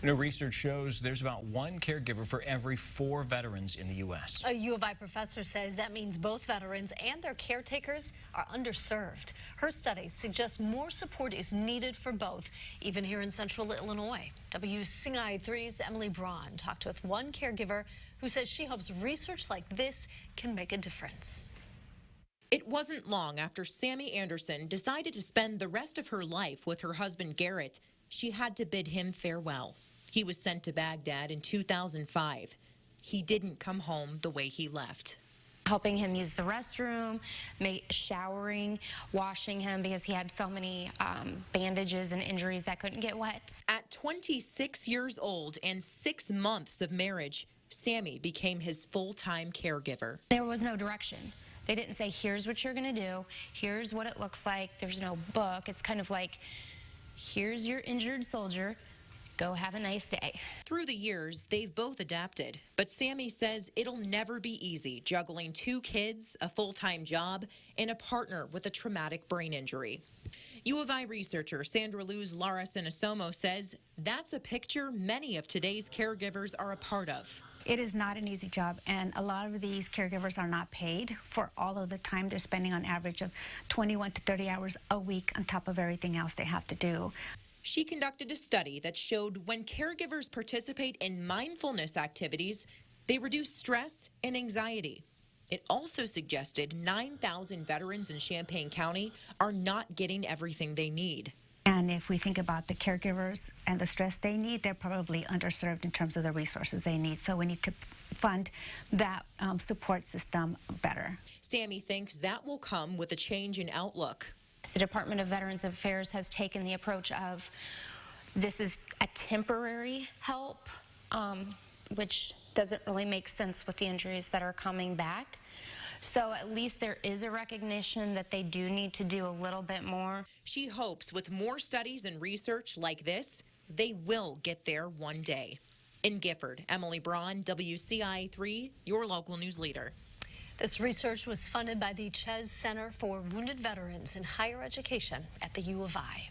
New research shows there's about one caregiver for every 4 veterans in the U.S. A U of I professor says that means both veterans and their caretakers are underserved. Her studies suggest more support is needed for both, even here in central Illinois. WCIA3's Emily Braun talked with one caregiver who says she hopes research like this can make a difference. It wasn't long after Sammy Anderson decided to spend the rest of her life with her husband Garrett. She had to bid him farewell. He was sent to Baghdad in 2005. He didn't come home the way he left. Helping him use the restroom, showering, washing him because he had so many bandages and injuries that couldn't get wet. At 26 years old and 6 months of marriage, Sammy became his full-time caregiver. There was no direction. They didn't say, here's what you're going to do, here's what it looks like. There's no book. It's kind of like, here's your injured soldier. Go have a nice day. Through the years, they've both adapted, but Sammy says it'll never be easy juggling 2 kids, a full-time job, and a partner with a traumatic brain injury. U of I researcher Sandra Luz Lara Sinasomo says that's a picture many of today's caregivers are a part of. It is not an easy job, and a lot of these caregivers are not paid for all of the time they're spending, on average of 21 to 30 hours a week on top of everything else they have to do. She conducted a study that showed when caregivers participate in mindfulness activities, they reduce stress and anxiety. It also suggested 9,000 veterans in Champaign County are not getting everything they need. And if we think about the caregivers and the stress they need, they're probably underserved in terms of the resources they need. So we need to fund that support system better. Sammy thinks that will come with a change in outlook. The Department of Veterans Affairs has taken the approach of this is a temporary help, which doesn't really make sense with the injuries that are coming back. So at least there is a recognition that they do need to do a little bit more. She hopes with more studies and research like this, they will get there one day. In Gifford, Emily Braun, WCIA3, your local news leader. This research was funded by the Ches Center for Wounded Veterans in Higher Education at the U of I.